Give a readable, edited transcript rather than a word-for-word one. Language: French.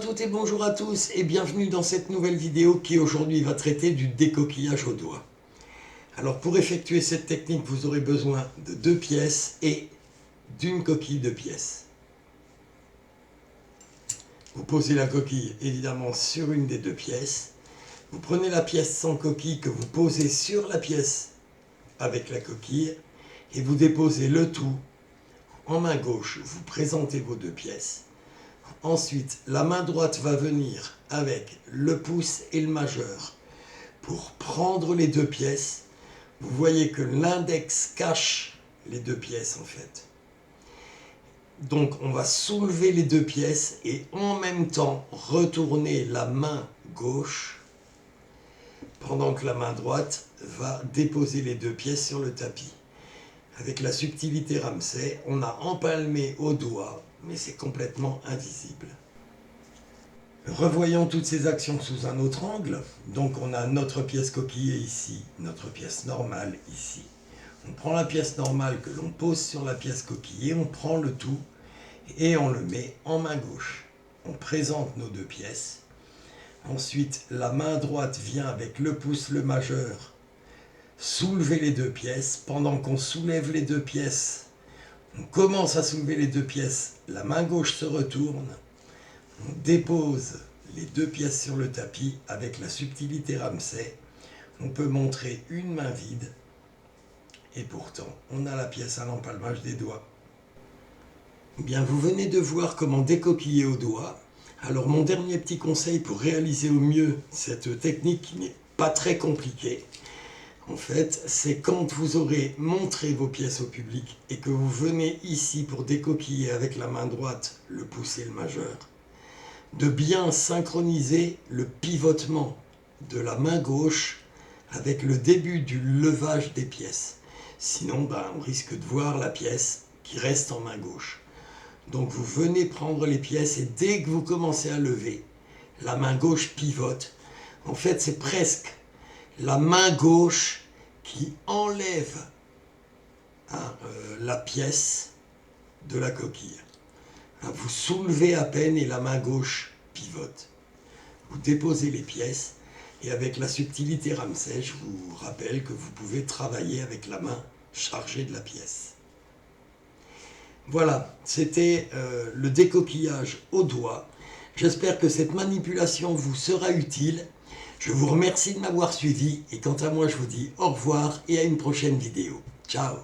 toutes et bonjour à tous et bienvenue dans cette nouvelle vidéo qui aujourd'hui va traiter du décoquillage au doigt. Alors pour effectuer cette technique, vous aurez besoin de 2 pièces et d'une coquille de pièces. Vous posez la coquille évidemment sur une des 2 pièces. Vous prenez la pièce sans coquille que vous posez sur la pièce avec la coquille et vous déposez le tout en main gauche. Vous présentez vos 2 pièces. Ensuite, la main droite va venir avec le pouce et le majeur pour prendre les 2 pièces. Vous voyez que l'index cache les 2 pièces en fait. Donc on va soulever les 2 pièces et en même temps retourner la main gauche pendant que la main droite va déposer les 2 pièces sur le tapis. Avec la subtilité Ramsay, on a empalmé au doigt, mais c'est complètement invisible. Revoyons toutes ces actions sous un autre angle. Donc on a notre pièce coquillée ici, notre pièce normale ici. On prend la pièce normale que l'on pose sur la pièce coquillée, on prend le tout et on le met en main gauche. On présente nos 2 pièces. Ensuite, la main droite vient avec le pouce, le majeur, soulever les 2 pièces. Pendant qu'on soulève les 2 pièces, on commence à soulever les 2 pièces, la main gauche se retourne, on dépose les 2 pièces sur le tapis avec la subtilité Ramsay. On peut montrer une main vide et pourtant on a la pièce à l'empalmage des doigts. Bien, vous venez de voir comment décoquiller au doigt. Alors mon dernier petit conseil pour réaliser au mieux cette technique qui n'est pas très compliquée, en fait, c'est quand vous aurez montré vos pièces au public et que vous venez ici pour décoquiller avec la main droite, le pouce et le majeur, de bien synchroniser le pivotement de la main gauche avec le début du levage des pièces. Sinon, on risque de voir la pièce qui reste en main gauche. Donc vous venez prendre les pièces et dès que vous commencez à lever, la main gauche pivote. En fait, c'est presque la main gauche qui enlève la pièce de la coquille. Vous soulevez à peine et la main gauche pivote. Vous déposez les pièces et avec la subtilité Ramsay, je vous rappelle que vous pouvez travailler avec la main chargée de la pièce. Voilà, c'était le décoquillage au doigt. J'espère que cette manipulation vous sera utile. Je vous remercie de m'avoir suivi et quant à moi je vous dis au revoir et à une prochaine vidéo. Ciao.